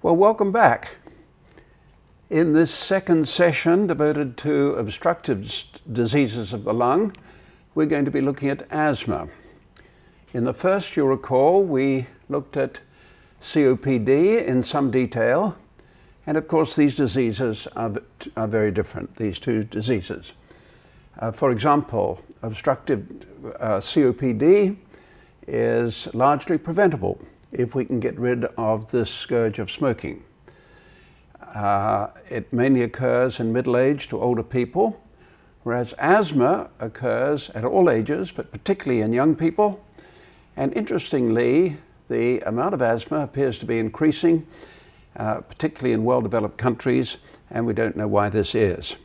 Well, welcome back. In this second session devoted to obstructive diseases of the lung, we're going to be looking at asthma. In the first, you'll recall, we looked at COPD in some detail, and of course these diseases are very different, these two diseases. For example, obstructive COPD is largely preventable if we can get rid of this scourge of smoking. It mainly occurs in middle-aged to older people, whereas asthma occurs at all ages, but particularly in young people. And interestingly, the amount of asthma appears to be increasing, particularly in well-developed countries, and we don't know why this is.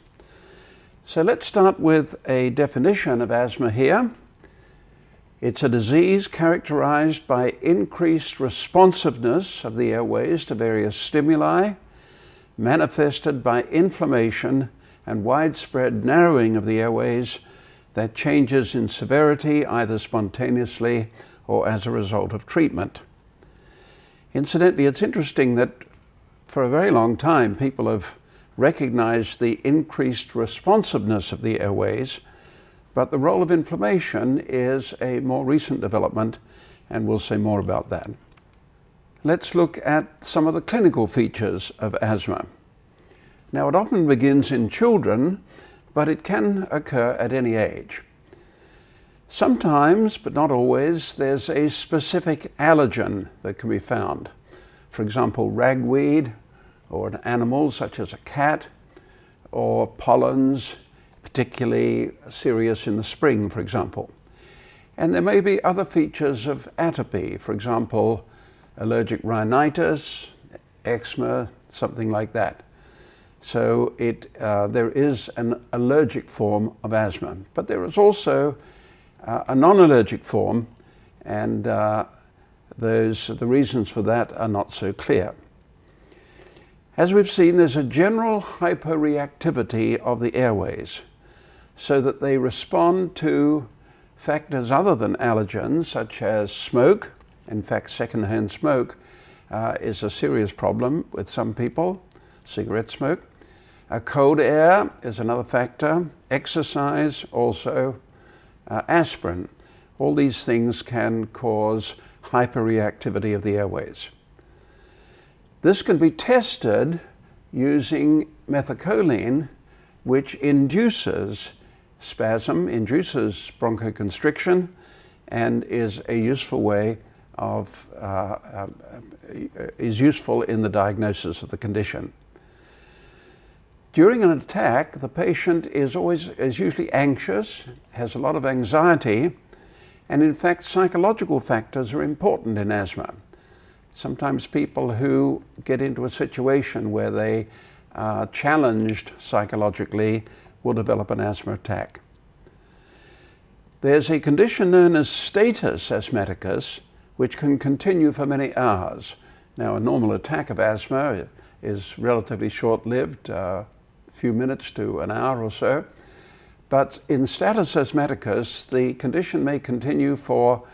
So let's start with a definition of asthma here. It's a disease characterized by increased responsiveness of the airways to various stimuli, manifested by inflammation and widespread narrowing of the airways that changes in severity either spontaneously or as a result of treatment. Incidentally, it's interesting that for a very long time people have recognized the increased responsiveness of the airways, but the role of inflammation is a more recent development, and we'll say more about that. Let's look at some of the clinical features of asthma. Now, it often begins in children, but it can occur at any age. Sometimes, but not always, there's a specific allergen that can be found. For example, ragweed, or an animal such as a cat, or pollens, particularly serious in the spring, for example. And there may be other features of atopy, for example, allergic rhinitis, eczema, something like that. So there is an allergic form of asthma, but there is also a non-allergic form, and the reasons for that are not so clear. As we've seen, there's a general hyperreactivity of the airways, so that they respond to factors other than allergens, such as smoke. In fact, secondhand smoke is a serious problem with some people, cigarette smoke. Cold air is another factor, exercise also, aspirin. All these things can cause hyperreactivity of the airways. This can be tested using methacholine, which induces spasm, induces bronchoconstriction, and is a useful way of, is useful in the diagnosis of the condition. During an attack, the patient is usually anxious, has a lot of anxiety, and in fact psychological factors are important in asthma. Sometimes people who get into a situation where they are challenged psychologically will develop an asthma attack. There's a condition known as status asthmaticus, which can continue for many hours. Now, a normal attack of asthma is relatively short-lived, a few minutes to an hour or so. But in status asthmaticus, the condition may continue for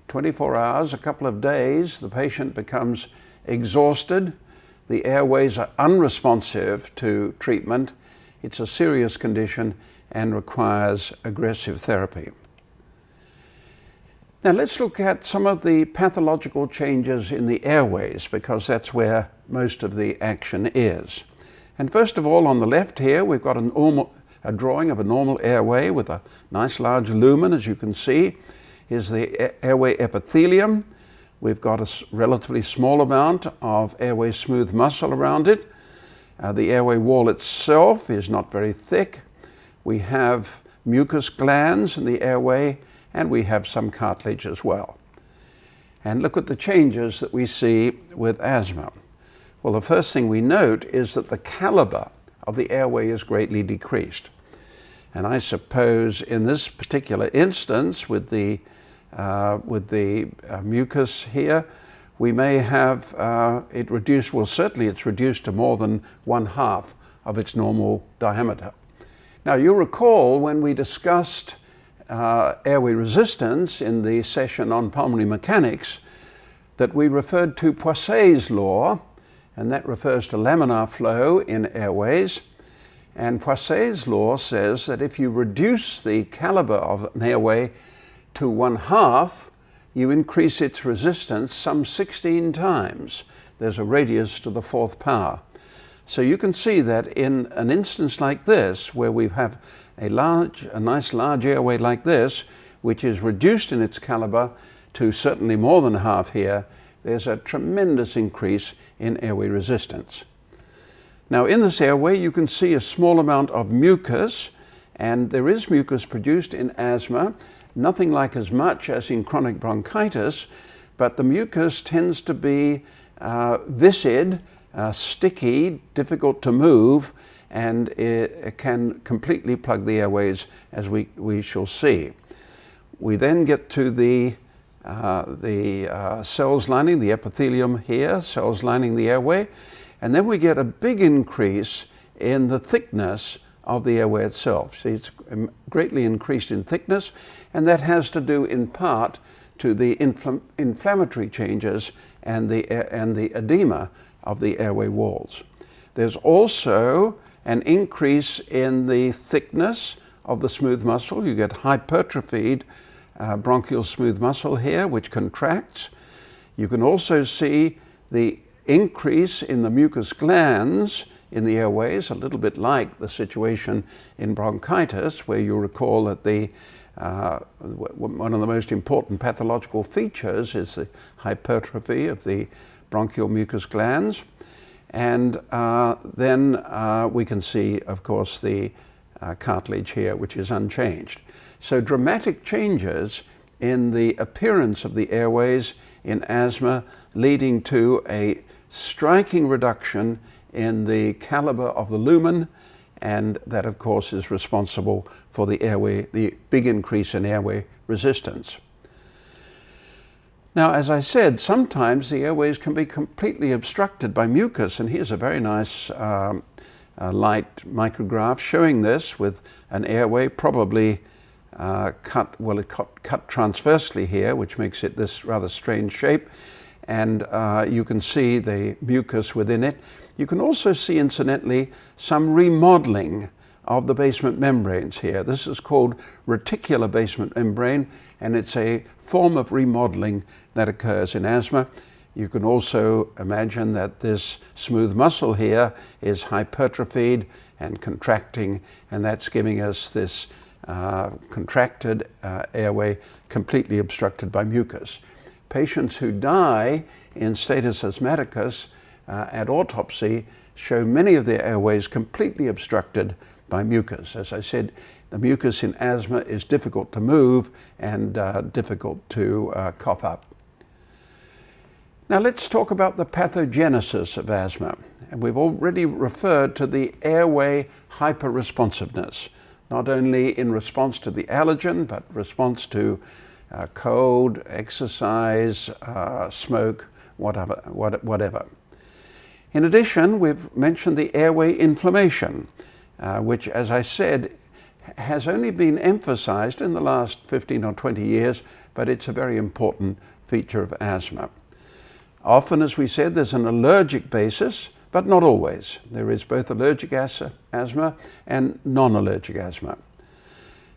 24 hours, a couple of days. The patient becomes exhausted. The airways are unresponsive to treatment. It's a serious condition and requires aggressive therapy. Now let's look at some of the pathological changes in the airways, because that's where most of the action is. And first of all, on the left here, we've got a drawing of a normal airway with a nice large lumen, as you can see. Is the airway epithelium. We've got a relatively small amount of airway smooth muscle around it. The airway wall itself is not very thick. We have mucus glands in the airway, and we have some cartilage as well. And look at the changes that we see with asthma. Well, the first thing we note is that the caliber of the airway is greatly decreased. And I suppose in this particular instance with the mucus here, we may have it reduced, well certainly it's reduced to more than 1/2 of its normal diameter. Now you'll recall when we discussed airway resistance in the session on pulmonary mechanics that we referred to Poiseuille's law, and that refers to laminar flow in airways. And Poiseuille's law says that if you reduce the caliber of an airway to 1/2, you increase its resistance some 16 times. There's a radius to the 4th power. So you can see that in an instance like this, where we have a nice large airway like this, which is reduced in its caliber to certainly more than 1/2 here, there's a tremendous increase in airway resistance. Now in this airway you can see a small amount of mucus, and there is mucus produced in asthma, nothing like as much as in chronic bronchitis, but the mucus tends to be viscid, sticky, difficult to move, and it can completely plug the airways, as we shall see. We then get to the cells lining the epithelium here, cells lining the airway, and then we get a big increase in the thickness of the airway itself. See, it's greatly increased in thickness, and that has to do in part to the inflammatory changes and the edema of the airway walls. There's also an increase in the thickness of the smooth muscle. You get hypertrophied bronchial smooth muscle here, which contracts. You can also see the increase in the mucus glands in the airways, a little bit like the situation in bronchitis, where you recall that one of the most important pathological features is the hypertrophy of the bronchial mucus glands. And then we can see, of course, the cartilage here, which is unchanged. So dramatic changes in the appearance of the airways in asthma, leading to a striking reduction in the caliber of the lumen, and that of course is responsible for the big increase in airway resistance. Now, as I said, sometimes the airways can be completely obstructed by mucus, and here's a very nice light micrograph showing this with an airway probably cut transversely here, which makes it this rather strange shape, and you can see the mucus within it. You can also see, incidentally, some remodeling of the basement membranes here. This is called reticular basement membrane, and it's a form of remodeling that occurs in asthma. You can also imagine that this smooth muscle here is hypertrophied and contracting, and that's giving us this contracted airway completely obstructed by mucus. Patients who die in status asthmaticus at autopsy show many of their airways completely obstructed by mucus. As I said, the mucus in asthma is difficult to move and difficult to cough up. Now let's talk about the pathogenesis of asthma. And we've already referred to the airway hyperresponsiveness, not only in response to the allergen, but response to cold, exercise, smoke, whatever. In addition, we've mentioned the airway inflammation, which, as I said, has only been emphasized in the last 15 or 20 years, but it's a very important feature of asthma. Often, as we said, there's an allergic basis, but not always. There is both allergic asthma and non-allergic asthma.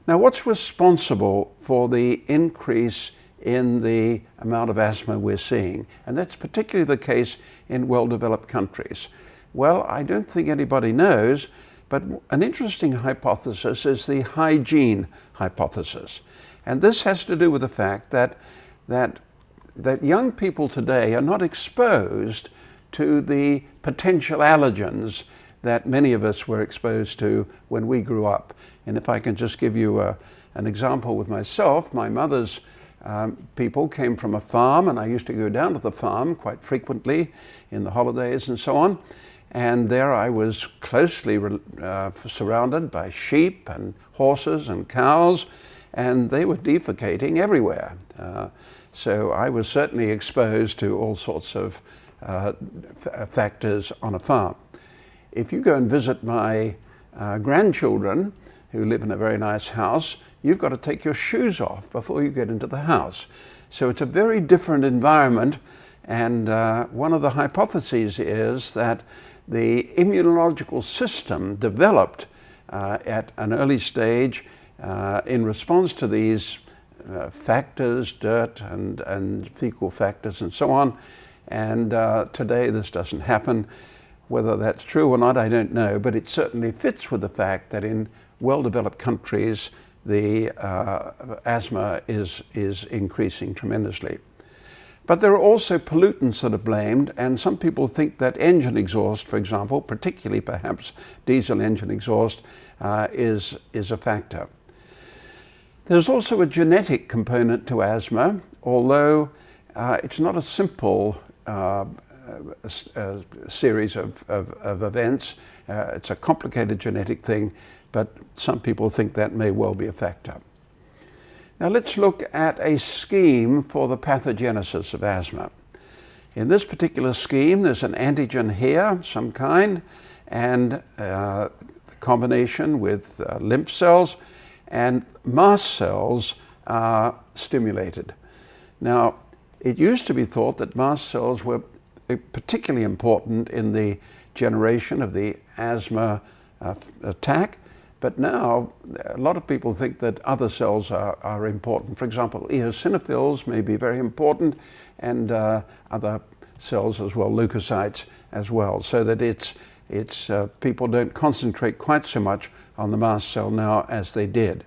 Now, what's responsible for the increase in the amount of asthma we're seeing? And that's particularly the case in well-developed countries. Well, I don't think anybody knows, but an interesting hypothesis is the hygiene hypothesis. And this has to do with the fact that young people today are not exposed to the potential allergens that many of us were exposed to when we grew up. And if I can just give you an example with myself, my mother's people came from a farm, and I used to go down to the farm quite frequently in the holidays and so on. And there I was closely surrounded by sheep and horses and cows, and they were defecating everywhere. So I was certainly exposed to all sorts of factors on a farm. If you go and visit my grandchildren, who live in a very nice house, you've got to take your shoes off before you get into the house. So it's a very different environment, And one of the hypotheses is that the immunological system developed at an early stage in response to these factors, dirt and fecal factors and so on. And today this doesn't happen. Whether that's true or not, I don't know, but it certainly fits with the fact that in well-developed countries, the asthma is increasing tremendously. But there are also pollutants that are blamed, and some people think that engine exhaust, for example, particularly perhaps diesel engine exhaust, is a factor. There's also a genetic component to asthma, although it's not a simple series of events. It's a complicated genetic thing, but some people think that may well be a factor. Now let's look at a scheme for the pathogenesis of asthma. In this particular scheme, there's an antigen here, some kind, and the combination with lymph cells, and mast cells are stimulated. Now, it used to be thought that mast cells were particularly important in the generation of the asthma attack, but now a lot of people think that other cells are important. For example, eosinophils may be very important, and other cells as well, leukocytes as well, so that people don't concentrate quite so much on the mast cell now as they did.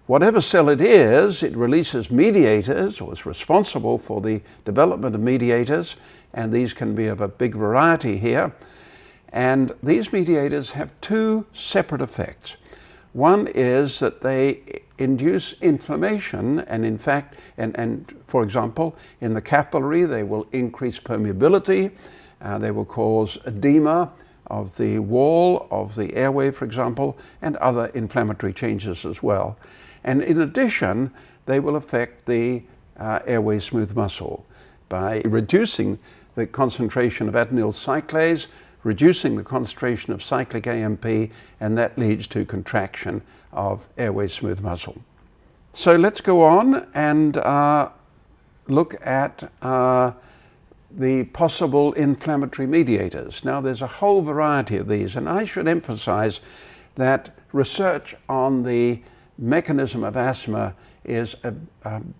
Whatever cell it is, it releases mediators, or is responsible for the development of mediators, and these can be of a big variety here. And these mediators have two separate effects. One is that they induce inflammation, and in fact, and for example, in the capillary, they will increase permeability, they will cause edema of the wall of the airway, for example, and other inflammatory changes as well. And in addition, they will affect the airway smooth muscle by reducing the concentration of adenyl cyclase, reducing the concentration of cyclic AMP, and that leads to contraction of airway smooth muscle. So let's go on and look at the possible inflammatory mediators. Now, there's a whole variety of these, and I should emphasize that research on the mechanism of asthma is a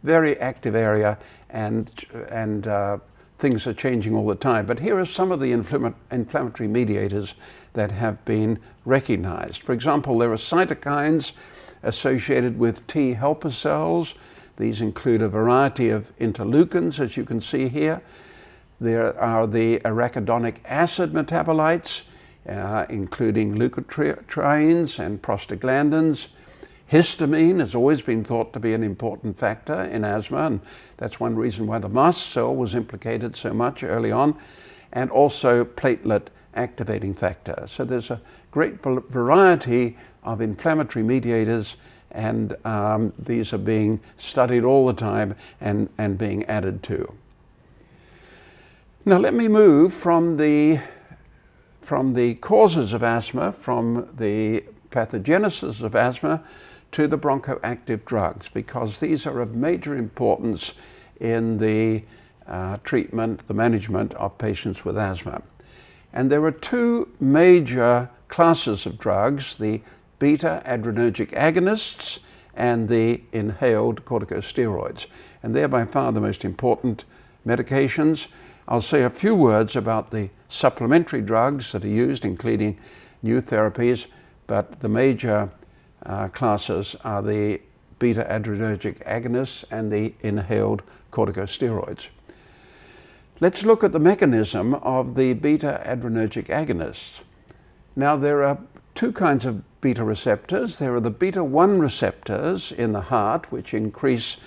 very active area, and things are changing all the time. But here are some of the inflammatory mediators that have been recognized. For example, there are cytokines associated with T helper cells. These include a variety of interleukins, as you can see here. There are the arachidonic acid metabolites, including leukotrienes and prostaglandins. Histamine has always been thought to be an important factor in asthma, and that's one reason why the mast cell was implicated so much early on, and also platelet activating factor. So there's a great variety of inflammatory mediators, and these are being studied all the time and being added to. Now let me move from the causes of asthma, from the pathogenesis of asthma, to the bronchoactive drugs, because these are of major importance in the treatment, the management of patients with asthma. And there are two major classes of drugs, the beta-adrenergic agonists and the inhaled corticosteroids. And they're by far the most important medications. I'll say a few words about the supplementary drugs that are used, including new therapies, but the major classes are the beta-adrenergic agonists and the inhaled corticosteroids. Let's look at the mechanism of the beta-adrenergic agonists. Now, there are two kinds of beta receptors. There are the beta-1 receptors in the heart, which increase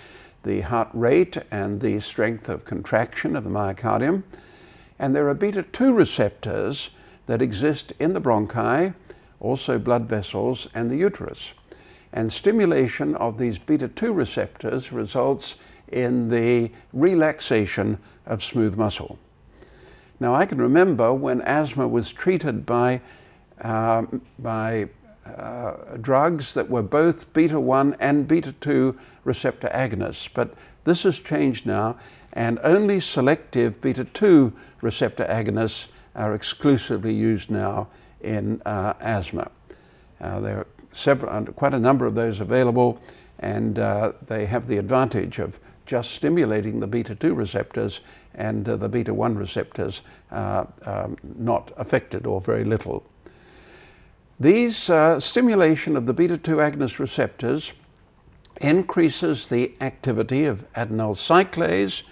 the heart rate and the strength of contraction of the myocardium. And there are beta-2 receptors that exist in the bronchi, also blood vessels, and the uterus. And stimulation of these beta-2 receptors results in the relaxation of smooth muscle. Now, I can remember when asthma was treated by drugs that were both beta-1 and beta-2 receptor agonists, but this has changed now, and only selective beta-2 receptor agonists are exclusively used now in asthma. There are quite a number of those available, and they have the advantage of just stimulating the beta-2 receptors, and the beta-1 receptors not affected or very little. These stimulation of the beta-2 agonist receptors increases the activity of adenyl cyclase,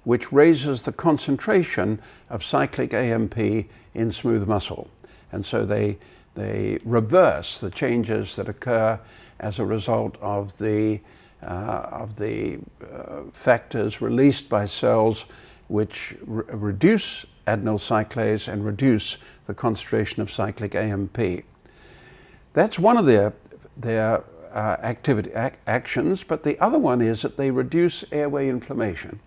which raises the concentration of cyclic AMP in smooth muscle. And so they reverse the changes that occur as a result of the factors released by cells which reduce adenyl cyclase and reduce the concentration of cyclic AMP. That's one of their actions, but the other one is that they reduce airway inflammation.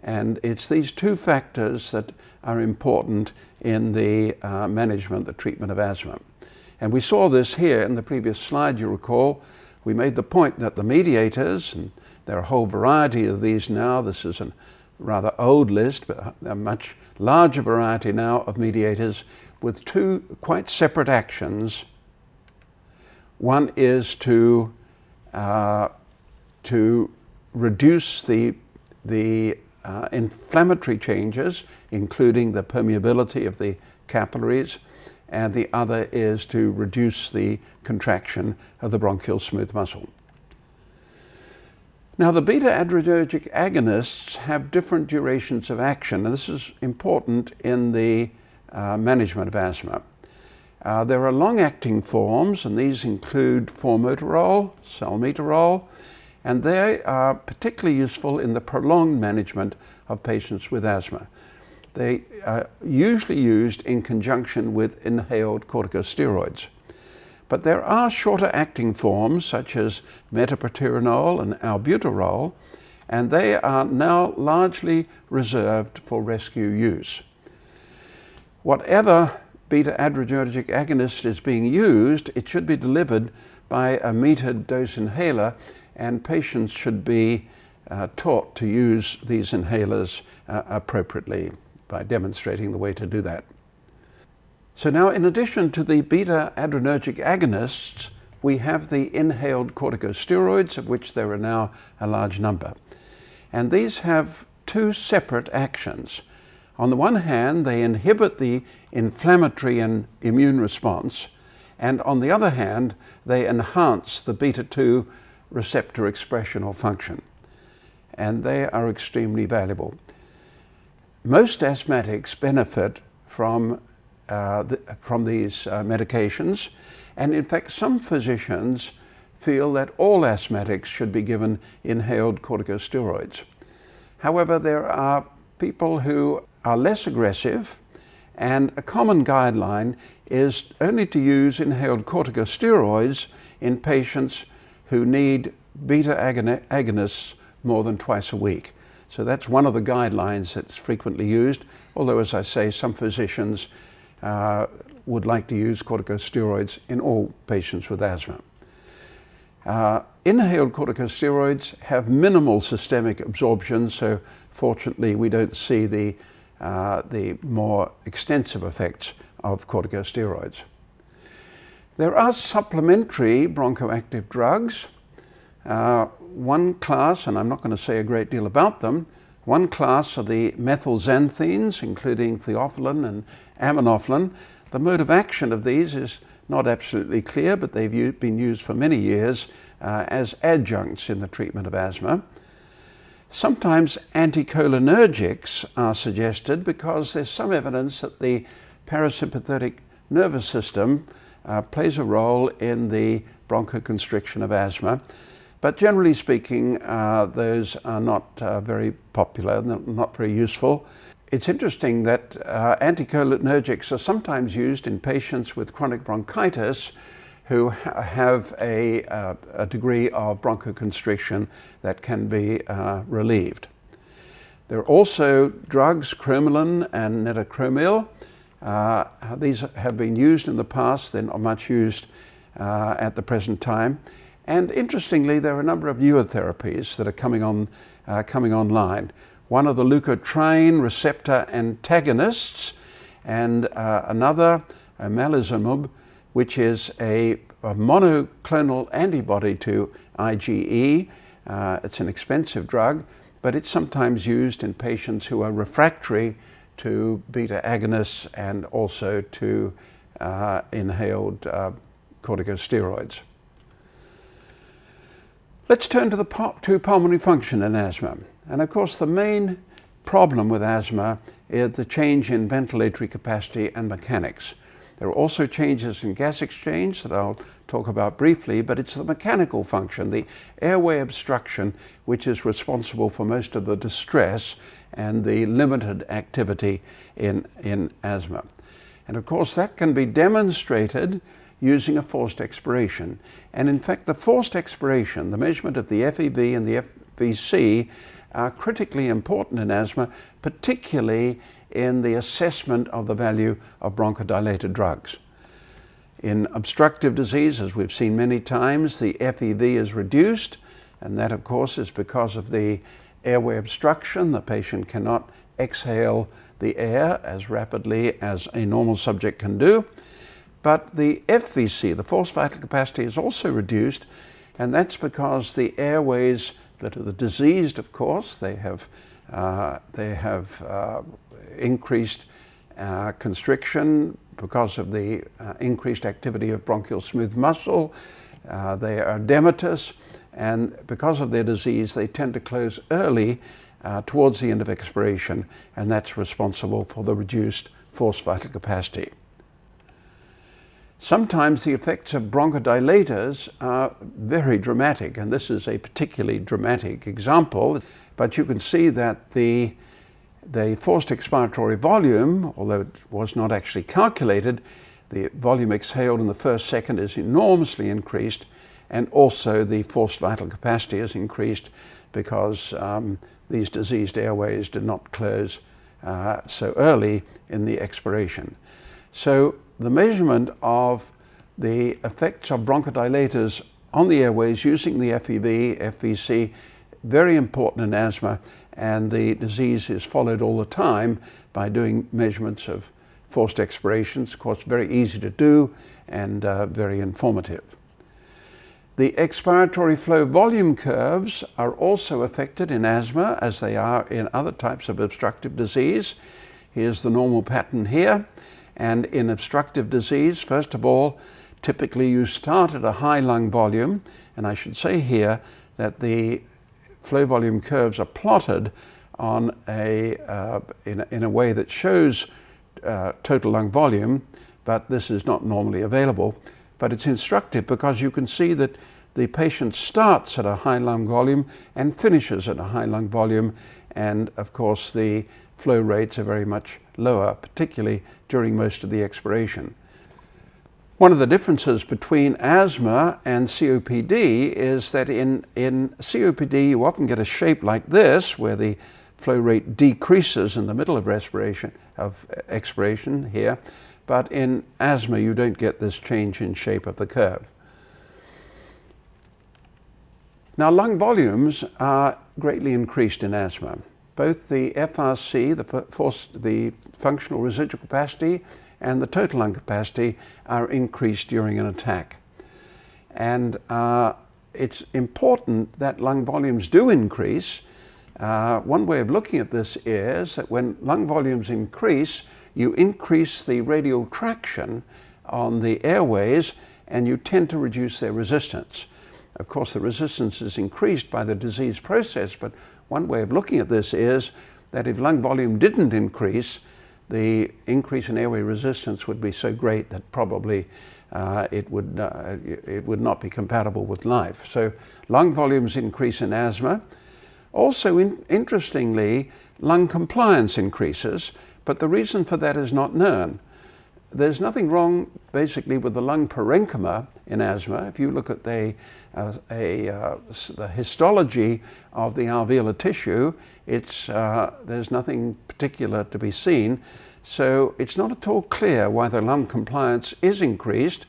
And it's these two factors that are important in the management, the treatment of asthma. And we saw this here in the previous slide, you recall. We made the point that the mediators, and there are a whole variety of these now. This is a rather old list, but a much larger variety now of mediators with two quite separate actions. One is to reduce the inflammatory changes, including the permeability of the capillaries, and the other is to reduce the contraction of the bronchial smooth muscle. Now, the beta-adrenergic agonists have different durations of action, and this is important in the management of asthma. There are long-acting forms, and these include formoterol, salmeterol, and they are particularly useful in the prolonged management of patients with asthma. They are usually used in conjunction with inhaled corticosteroids. But there are shorter acting forms such as metoprolol and albuterol, and they are now largely reserved for rescue use. Whatever beta-adrenergic agonist is being used, it should be delivered by a metered dose inhaler, and patients should be taught to use these inhalers appropriately by demonstrating the way to do that. So now, in addition to the beta-adrenergic agonists, we have the inhaled corticosteroids, of which there are now a large number. And these have two separate actions. On the one hand, they inhibit the inflammatory and immune response, and on the other hand, they enhance the beta-2 receptor expression or function. And they are extremely valuable. Most asthmatics benefit from these medications, and in fact some physicians feel that all asthmatics should be given inhaled corticosteroids. However, there are people who are less aggressive, and a common guideline is only to use inhaled corticosteroids in patients who need beta agonists more than twice a week. So that's one of the guidelines that's frequently used, although, as I say, some physicians would like to use corticosteroids in all patients with asthma. Inhaled corticosteroids have minimal systemic absorption, so fortunately we don't see the more extensive effects of corticosteroids. There are supplementary bronchoactive drugs. One class, and I'm not going to say a great deal about them, one class are the methylxanthines, including theophylline and aminophylline. The mode of action of these is not absolutely clear, but they've been used for many years as adjuncts in the treatment of asthma. Sometimes anticholinergics are suggested because there's some evidence that the parasympathetic nervous system plays a role in the bronchoconstriction of asthma. But generally speaking, those are not very popular, not very useful. It's interesting that anticholinergics are sometimes used in patients with chronic bronchitis who have a degree of bronchoconstriction that can be relieved. There are also drugs, cromolyn and netocromil. These have been used in the past. They're not much used at the present time. And interestingly, there are a number of newer therapies that are coming online. one of the leukotriene receptor antagonists, and another, omalizumab, which is a monoclonal antibody to IgE. It's an expensive drug, but it's sometimes used in patients who are refractory to beta agonists and also to inhaled corticosteroids. Let's turn to to pulmonary function in asthma. And of course, the main problem with asthma is the change in ventilatory capacity and mechanics. There are also changes in gas exchange that I'll talk about briefly, but it's the mechanical function, the airway obstruction, which is responsible for most of the distress and the limited activity in asthma. And of course, that can be demonstrated using a forced expiration. And in fact, the forced expiration, the measurement of the FEV and the FVC, are critically important in asthma, particularly in the assessment of the value of bronchodilator drugs. In obstructive disease, as we've seen many times, the FEV is reduced, and that of course is because of the airway obstruction. The patient cannot exhale the air as rapidly as a normal subject can do. But the FVC, the forced vital capacity, is also reduced, and that's because the airways that are diseased, of course, they have increased constriction because of the increased activity of bronchial smooth muscle. They are edematous, and because of their disease, they tend to close early towards the end of expiration, and that's responsible for the reduced forced vital capacity. Sometimes the effects of bronchodilators are very dramatic, and this is a particularly dramatic example, but you can see that the forced expiratory volume, although it was not actually calculated, the volume exhaled in the first second is enormously increased, and also the forced vital capacity is increased because these diseased airways did not close so early in the expiration. So the measurement of the effects of bronchodilators on the airways using the FEV, FVC, very important in asthma, and the disease is followed all the time by doing measurements of forced expirations. Of course, very easy to do and very informative. The expiratory flow volume curves are also affected in asthma as they are in other types of obstructive disease. Here's the normal pattern here. And in obstructive disease, first of all, typically you start at a high lung volume, and I should say here that the flow volume curves are plotted on in a way that shows total lung volume, but this is not normally available. But it's instructive because you can see that the patient starts at a high lung volume and finishes at a high lung volume, and of course the flow rates are very much lower, particularly during most of the expiration. One of the differences between asthma and COPD is that in COPD you often get a shape like this, where the flow rate decreases in the middle of expiration here, but in asthma you don't get this change in shape of the curve. Now, lung volumes are greatly increased in asthma. Both the FRC, the functional residual capacity, and the total lung capacity are increased during an attack. And it's important that lung volumes do increase. One way of looking at this is that when lung volumes increase, you increase the radial traction on the airways, and you tend to reduce their resistance. Of course, the resistance is increased by the disease process, but one way of looking at this is that if lung volume didn't increase, the increase in airway resistance would be so great that probably it would not be compatible with life. So lung volumes increase in asthma. Also, interestingly, lung compliance increases, but the reason for that is not known. There's nothing wrong basically with the lung parenchyma in asthma. If you look at the histology of the alveolar tissue, there's nothing particular to be seen. So it's not at all clear why the lung compliance is increased.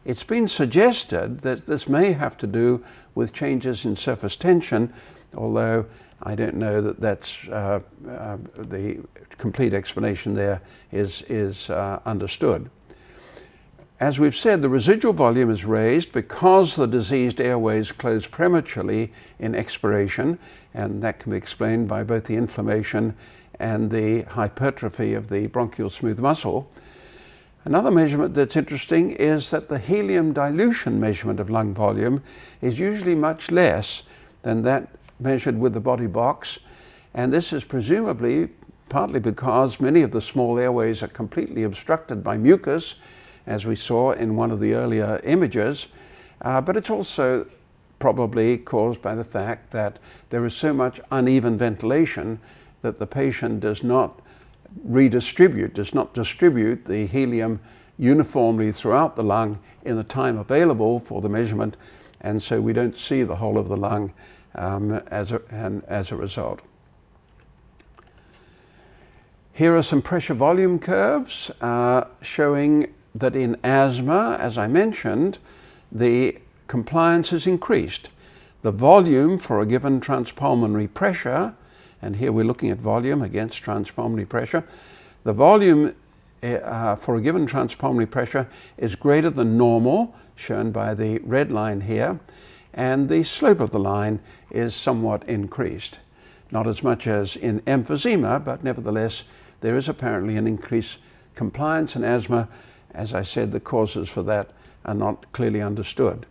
It's been suggested that this may have to do with changes in surface tension, although I don't know that that's the complete explanation there is understood. As we've said, the residual volume is raised because the diseased airways close prematurely in expiration, and that can be explained by both the inflammation and the hypertrophy of the bronchial smooth muscle. Another measurement that's interesting is that the helium dilution measurement of lung volume is usually much less than that measured with the body box, and this is presumably partly because many of the small airways are completely obstructed by mucus, as we saw in one of the earlier images, but it's also probably caused by the fact that there is so much uneven ventilation that the patient does not distribute the helium uniformly throughout the lung in the time available for the measurement, and so we don't see the whole of the lung as a result. Here are some pressure volume curves showing that in asthma, as I mentioned, the compliance is increased. The volume for a given transpulmonary pressure, and here we're looking at volume against transpulmonary pressure, the volume for a given transpulmonary pressure is greater than normal, shown by the red line here, and the slope of the line is somewhat increased. Not as much as in emphysema, but nevertheless there is apparently an increased compliance in asthma. As I said, the causes for that are not clearly understood.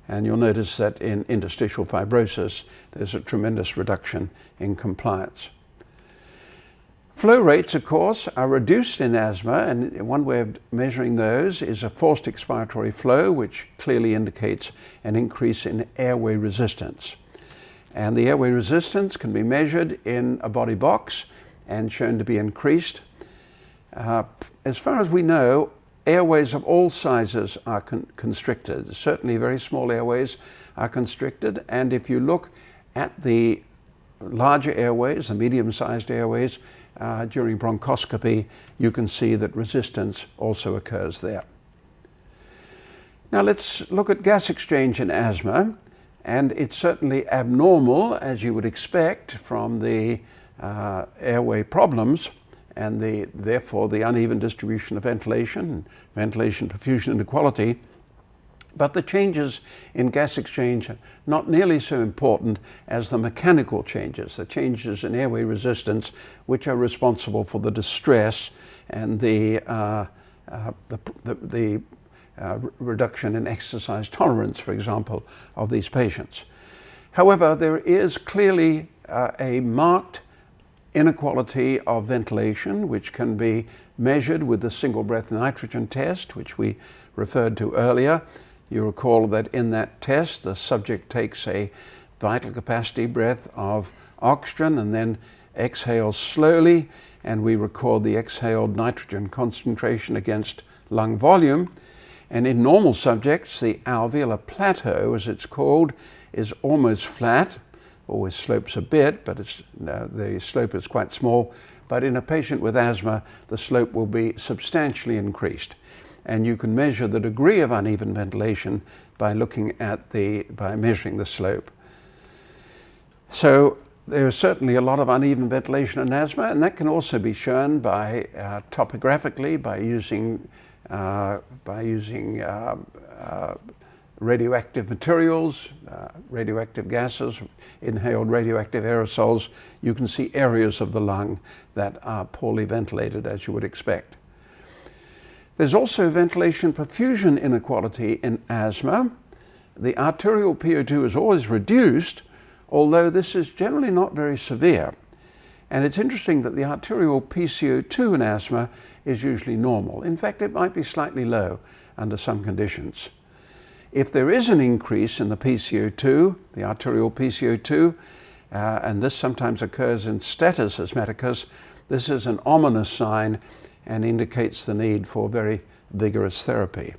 And you'll notice that in interstitial fibrosis, there's a tremendous reduction in compliance. Flow rates, of course, are reduced in asthma, and one way of measuring those is a forced expiratory flow, which clearly indicates an increase in airway resistance. And the airway resistance can be measured in a body box and shown to be increased. As far as we know, airways of all sizes are constricted. Certainly very small airways are constricted, and if you look at the larger airways, the medium-sized airways, during bronchoscopy, you can see that resistance also occurs there. Now let's look at gas exchange in asthma, and it's certainly abnormal, as you would expect from the airway problems, and therefore the uneven distribution of ventilation perfusion inequality. But the changes in gas exchange are not nearly so important as the mechanical changes, the changes in airway resistance, which are responsible for the distress and the reduction in exercise tolerance, for example, of these patients. However, there is clearly a marked inequality of ventilation, which can be measured with the single breath nitrogen test, which we referred to earlier. You recall that in that test, the subject takes a vital capacity breath of oxygen and then exhales slowly, and we record the exhaled nitrogen concentration against lung volume. And in normal subjects, the alveolar plateau, as it's called, is almost flat. Always slopes a bit, but the slope is quite small. But in a patient with asthma, the slope will be substantially increased. And you can measure the degree of uneven ventilation by measuring the slope. So there is certainly a lot of uneven ventilation in asthma, and that can also be shown by topographically by using radioactive materials, radioactive gases, inhaled radioactive aerosols. You can see areas of the lung that are poorly ventilated, as you would expect. There's also ventilation perfusion inequality in asthma. The arterial PO2 is always reduced, although this is generally not very severe. And it's interesting that the arterial PCO2 in asthma is usually normal. In fact, it might be slightly low under some conditions. If there is an increase in the PCO2, the arterial PCO2, and this sometimes occurs in status asthmaticus, this is an ominous sign and indicates the need for very vigorous therapy.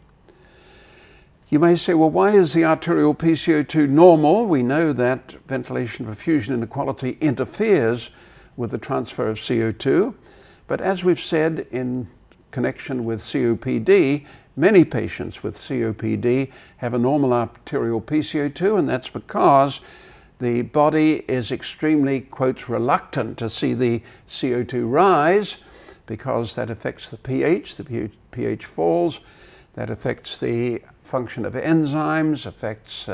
You may say, well, why is the arterial PCO2 normal? We know that ventilation perfusion inequality interferes with the transfer of CO2, but as we've said in connection with COPD, many patients with COPD have a normal arterial PCO2, and that's because the body is extremely, quotes, reluctant to see the CO2 rise because that affects the pH falls, that affects the function of enzymes, affects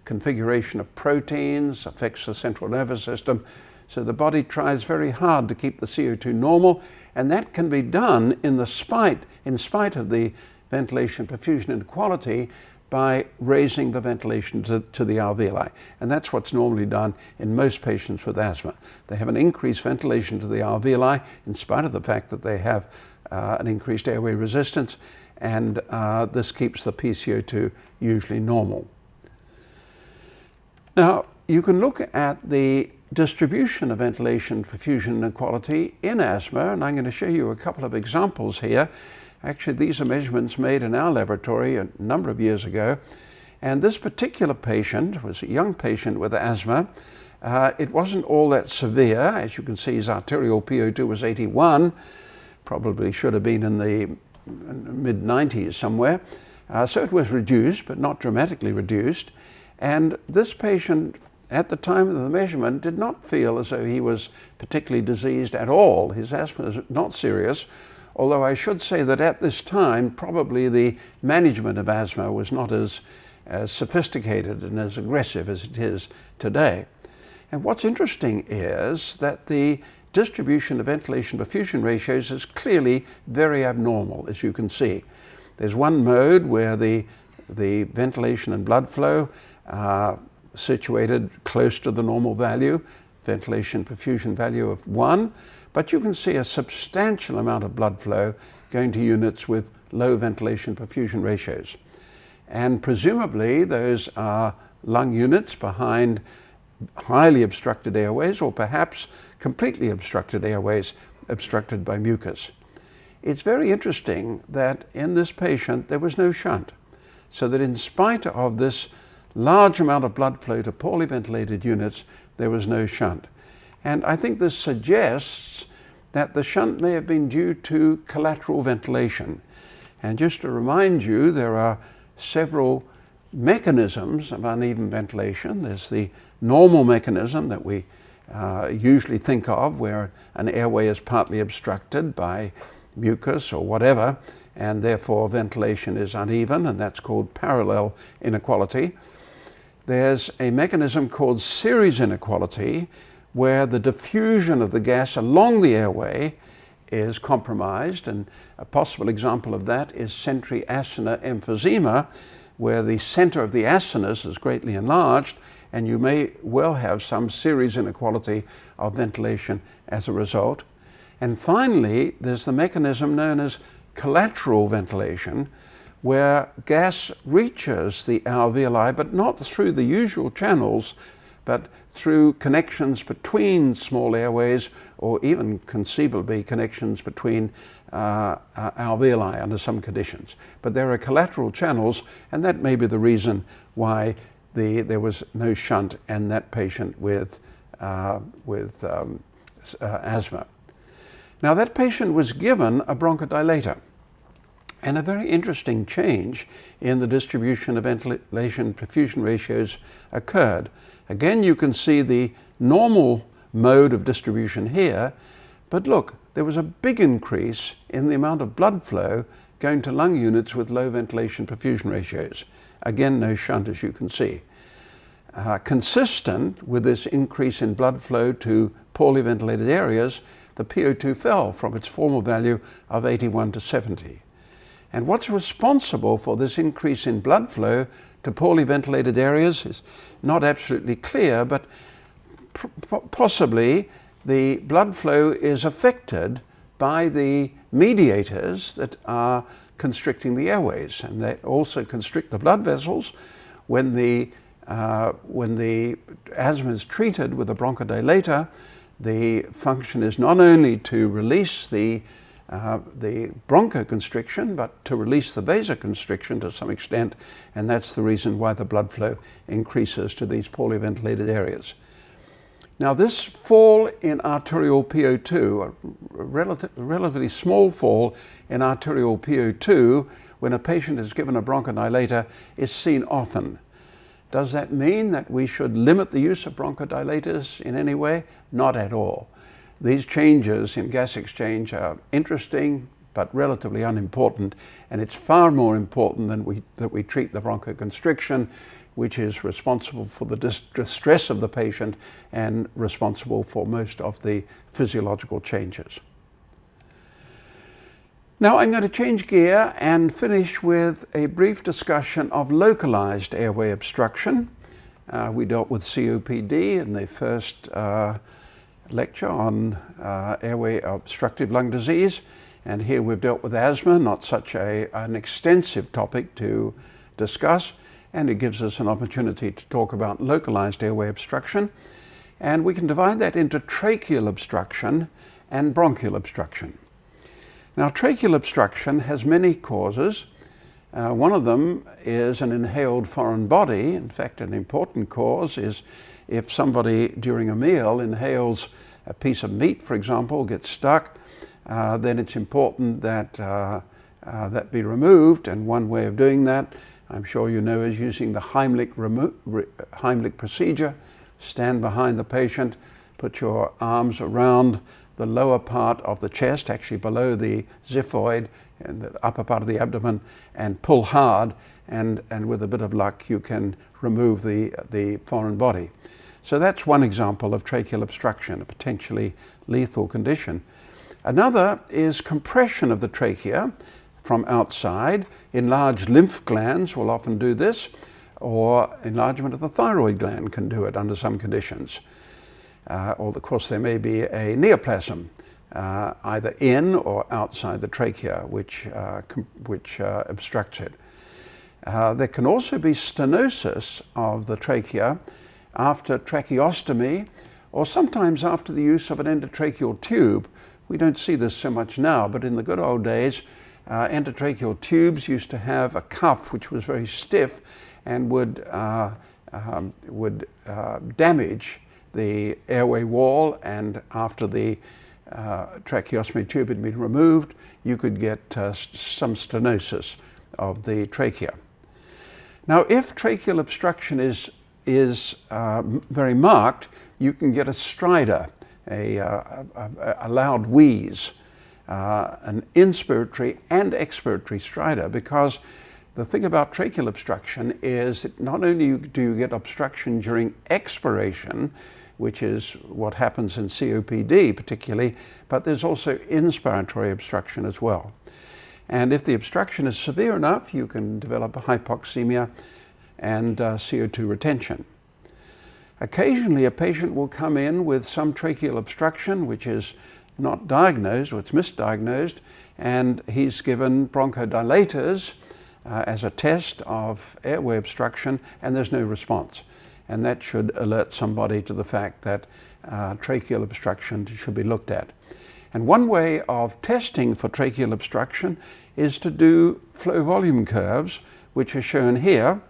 configuration of proteins, affects the central nervous system. So the body tries very hard to keep the CO2 normal, and that can be done in spite of the ventilation perfusion inequality by raising the ventilation to the alveoli. And that's what's normally done in most patients with asthma. They have an increased ventilation to the alveoli in spite of the fact that they have an increased airway resistance, and this keeps the PCO2 usually normal. Now, you can look at the distribution of ventilation perfusion inequality in asthma, and I'm going to show you a couple of examples here. Actually, these are measurements made in our laboratory a number of years ago, and this particular patient was a young patient with asthma. It wasn't all that severe. As you can see, his arterial PO2 was 81, probably should have been in the mid-90s somewhere. So it was reduced, but not dramatically reduced. And this patient, at the time of the measurement, did not feel as though he was particularly diseased at all. His asthma is not serious, although I should say that at this time, probably the management of asthma was not as sophisticated and as aggressive as it is today. And what's interesting is that the distribution of ventilation perfusion ratios is clearly very abnormal, as you can see. There's one mode where the ventilation and blood flow are situated close to the normal value, ventilation perfusion value of 1, but you can see a substantial amount of blood flow going to units with low ventilation perfusion ratios. And presumably those are lung units behind highly obstructed airways, or perhaps completely obstructed airways obstructed by mucus. It's very interesting that in this patient there was no shunt, so that in spite of this large amount of blood flow to poorly ventilated units, there was no shunt. And I think this suggests that the shunt may have been due to collateral ventilation. And just to remind you, there are several mechanisms of uneven ventilation. There's the normal mechanism that we usually think of, where an airway is partly obstructed by mucus or whatever, and therefore ventilation is uneven, and that's called parallel inequality. There's a mechanism called series inequality, where the diffusion of the gas along the airway is compromised, and a possible example of that is centri-acinar emphysema, where the center of the acinus is greatly enlarged, and you may well have some series inequality of ventilation as a result. And finally, there's the mechanism known as collateral ventilation, where gas reaches the alveoli, but not through the usual channels, but through connections between small airways, or even conceivably connections between alveoli under some conditions. But there are collateral channels, and that may be the reason why there was no shunt in that patient with asthma. Now, that patient was given a bronchodilator, and a very interesting change in the distribution of ventilation perfusion ratios occurred. Again, you can see the normal mode of distribution here, but look, there was a big increase in the amount of blood flow going to lung units with low ventilation perfusion ratios. Again, no shunt, as you can see. Consistent with this increase in blood flow to poorly ventilated areas, the PO2 fell from its former value of 81 to 70. And what's responsible for this increase in blood flow to poorly ventilated areas is not absolutely clear, but possibly the blood flow is affected by the mediators that are constricting the airways, and they also constrict the blood vessels. When the asthma is treated with a bronchodilator, the function is not only to release the bronchoconstriction, but to release the vasoconstriction to some extent, and that's the reason why the blood flow increases to these poorly ventilated areas. Now, this fall in arterial PO2, a relatively small fall in arterial PO2 when a patient is given a bronchodilator, is seen often. Does that mean that we should limit the use of bronchodilators in any way? Not at all. These changes in gas exchange are interesting but relatively unimportant, and it's far more important that we treat the bronchoconstriction, which is responsible for the distress of the patient and responsible for most of the physiological changes. Now I'm going to change gear and finish with a brief discussion of localized airway obstruction. We dealt with COPD in the first lecture on airway obstructive lung disease, and here we've dealt with asthma, not such an extensive topic to discuss, and it gives us an opportunity to talk about localized airway obstruction. And we can divide that into tracheal obstruction and bronchial obstruction. Now, tracheal obstruction has many causes. One of them is an inhaled foreign body. In fact, an important cause is if somebody during a meal inhales a piece of meat, for example, gets stuck, then it's important that that be removed. And one way of doing that, I'm sure you know, is using the Heimlich procedure. Stand behind the patient, put your arms around the lower part of the chest, actually below the xiphoid and the upper part of the abdomen, and pull hard, and with a bit of luck you can remove the foreign body. So that's one example of tracheal obstruction, a potentially lethal condition. Another is compression of the trachea from outside. Enlarged lymph glands will often do this, or enlargement of the thyroid gland can do it under some conditions. Or of course there may be a neoplasm either in or outside the trachea which obstructs it. There can also be stenosis of the trachea after tracheostomy, or sometimes after the use of an endotracheal tube. We don't see this so much now, but in the good old days, endotracheal tubes used to have a cuff which was very stiff and would damage the airway wall, and after the tracheostomy tube had been removed, you could get some stenosis of the trachea. Now, if tracheal obstruction is very marked, you can get a stridor, a loud wheeze, an inspiratory and expiratory stridor, because the thing about tracheal obstruction is that not only do you get obstruction during expiration, which is what happens in COPD particularly, but there's also inspiratory obstruction as well. And if the obstruction is severe enough, you can develop a hypoxemia and CO2 retention. Occasionally a patient will come in with some tracheal obstruction which is not diagnosed, or it's misdiagnosed, and he's given bronchodilators as a test of airway obstruction, and there's no response. And that should alert somebody to the fact that tracheal obstruction should be looked at. And one way of testing for tracheal obstruction is to do flow volume curves, which are shown here.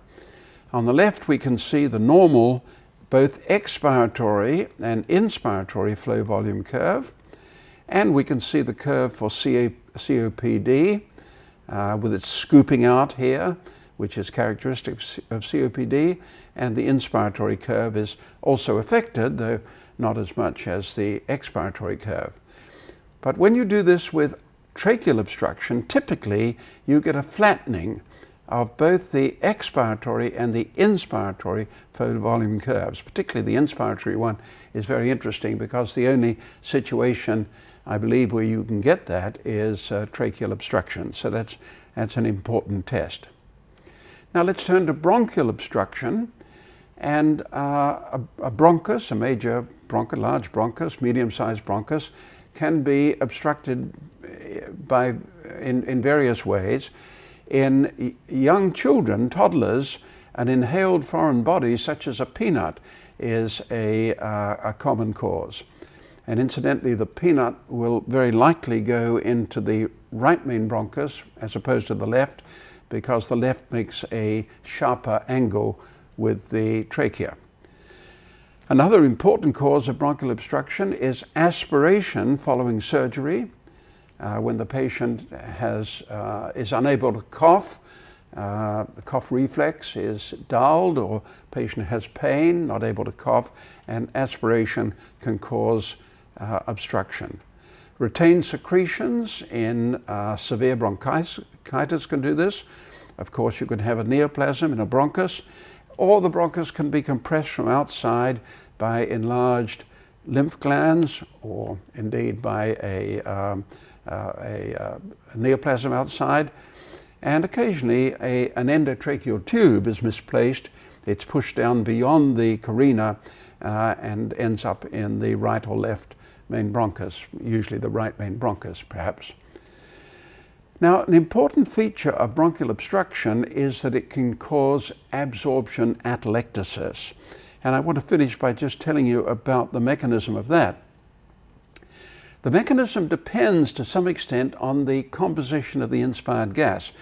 On the left we can see the normal both expiratory and inspiratory flow volume curve, and we can see the curve for COPD with its scooping out here, which is characteristic of COPD, and the inspiratory curve is also affected, though not as much as the expiratory curve. But when you do this with tracheal obstruction, typically you get a flattening of both the expiratory and the inspiratory flow volume curves. Particularly the inspiratory one is very interesting because the only situation, I believe, where you can get that is tracheal obstruction. So that's an important test. Now let's turn to bronchial obstruction. And a bronchus, a major bronchus, large bronchus, medium-sized bronchus, can be obstructed in various ways. In young children, toddlers, an inhaled foreign body such as a peanut is a common cause. And incidentally, the peanut will very likely go into the right main bronchus as opposed to the left, because the left makes a sharper angle with the trachea. Another important cause of bronchial obstruction is aspiration following surgery. When the patient is unable to cough The cough reflex is dulled, or patient has pain, not able to cough, and aspiration can cause obstruction. Retained secretions in severe bronchitis can do this. Of course, you can have a neoplasm in a bronchus, or the bronchus can be compressed from outside by enlarged lymph glands, or indeed by a neoplasm outside. And occasionally an endotracheal tube is misplaced. It's pushed down beyond the carina and ends up in the right or left main bronchus, usually the right main bronchus perhaps. Now, an important feature of bronchial obstruction is that it can cause absorption atelectasis. And I want to finish by just telling you about the mechanism of that. The mechanism depends to some extent on the composition of the inspired gas.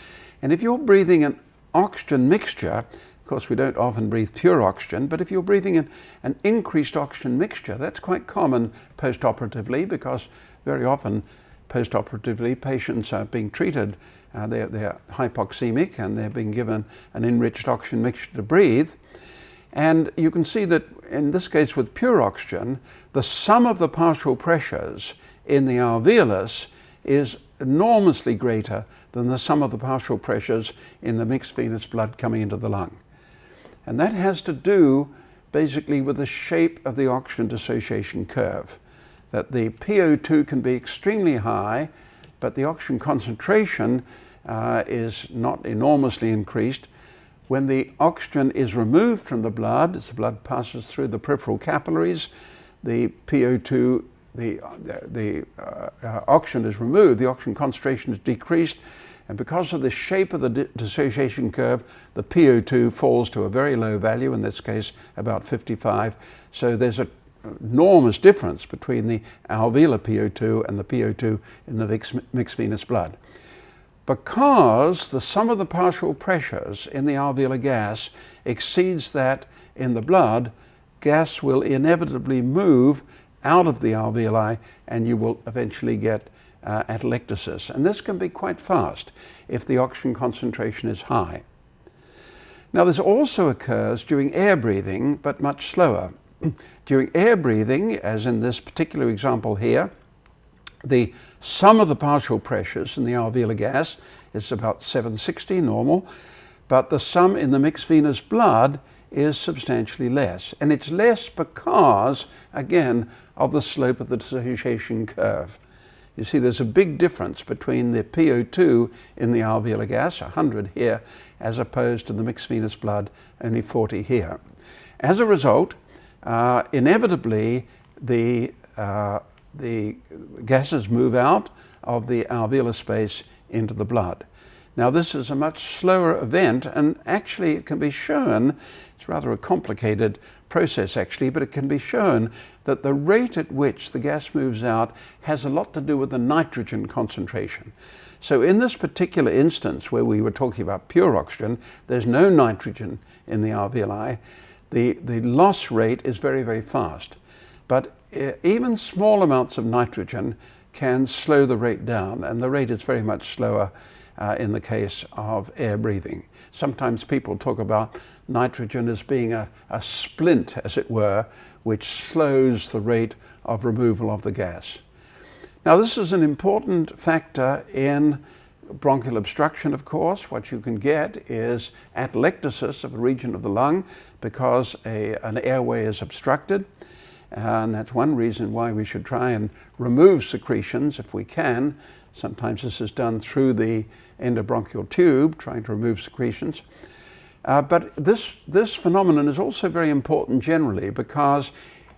And if you're breathing an oxygen mixture, of course we don't often breathe pure oxygen, but if you're breathing in an increased oxygen mixture, that's quite common post-operatively, because very often post-operatively patients are being treated, they're hypoxemic and they're being given an enriched oxygen mixture to breathe. And you can see that in this case with pure oxygen, the sum of the partial pressures in the alveolus is enormously greater than the sum of the partial pressures in the mixed venous blood coming into the lung. And that has to do basically with the shape of the oxygen dissociation curve, that the PO2 can be extremely high, but the oxygen concentration is not enormously increased. When the oxygen is removed from the blood, as the blood passes through the peripheral capillaries, the PO2, the oxygen is removed, the oxygen concentration is decreased, and because of the shape of the dissociation curve, the PO2 falls to a very low value, in this case about 55. So there's an enormous difference between the alveolar PO2 and the PO2 in the mixed venous blood. Because the sum of the partial pressures in the alveolar gas exceeds that in the blood, gas will inevitably move out of the alveoli and you will eventually get atelectasis. And this can be quite fast if the oxygen concentration is high. Now, this also occurs during air breathing, but much slower. During air breathing, as in this particular example here, the sum of the partial pressures in the alveolar gas is about 760 normal, but the sum in the mixed venous blood is substantially less. And it's less because, again, of the slope of the dissociation curve. You see, there's a big difference between the PO2 in the alveolar gas, 100 here, as opposed to the mixed venous blood, only 40 here. As a result, inevitably, the gases move out of the alveolar space into the blood. Now, this is a much slower event, and actually it can be shown, it's rather a complicated process actually, but it can be shown that the rate at which the gas moves out has a lot to do with the nitrogen concentration. So in this particular instance where we were talking about pure oxygen, there's no nitrogen in the alveoli. The loss rate is very, very fast. But even small amounts of nitrogen can slow the rate down, and the rate is very much slower in the case of air breathing. Sometimes people talk about nitrogen as being a splint, as it were, which slows the rate of removal of the gas. Now, this is an important factor in bronchial obstruction, of course. What you can get is atelectasis of a region of the lung because an airway is obstructed. And that's one reason why we should try and remove secretions if we can. Sometimes this is done through the endobronchial tube, trying to remove secretions. But this phenomenon is also very important generally because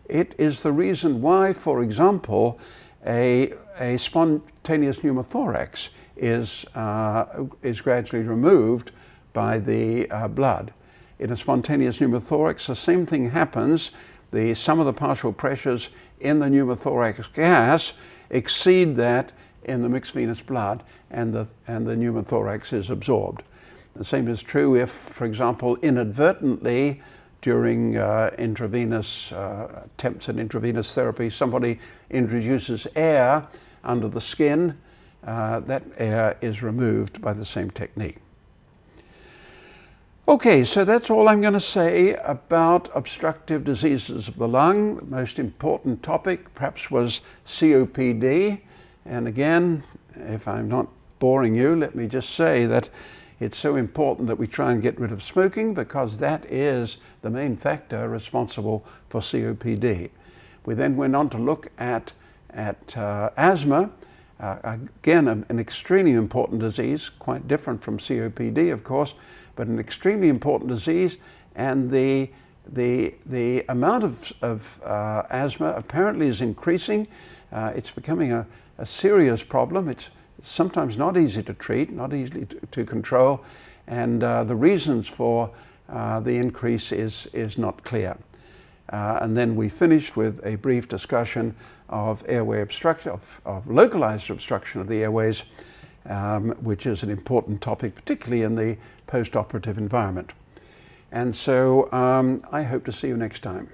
it is the reason why, for example, a spontaneous pneumothorax is gradually removed by the blood. In a spontaneous pneumothorax, the same thing happens. The sum of the partial pressures in the pneumothorax gas exceed that in the mixed venous blood, and the pneumothorax is absorbed. The same is true if, for example, inadvertently during intravenous attempts at intravenous therapy, somebody introduces air under the skin, that air is removed by the same technique. Okay, so that's all I'm going to say about obstructive diseases of the lung. The most important topic perhaps was COPD. And again, if I'm not boring you, let me just say that it's so important that we try and get rid of smoking, because that is the main factor responsible for COPD. We then went on to look at asthma. Again, an extremely important disease, quite different from COPD, of course, but an extremely important disease. And the amount of asthma apparently is increasing. It's becoming a serious problem. It's sometimes not easy to treat, not easy to control, and the reasons for the increase is not clear. And then we finished with a brief discussion of airway obstruction, of localized obstruction of the airways, which is an important topic, particularly in the post-operative environment. And so I hope to see you next time.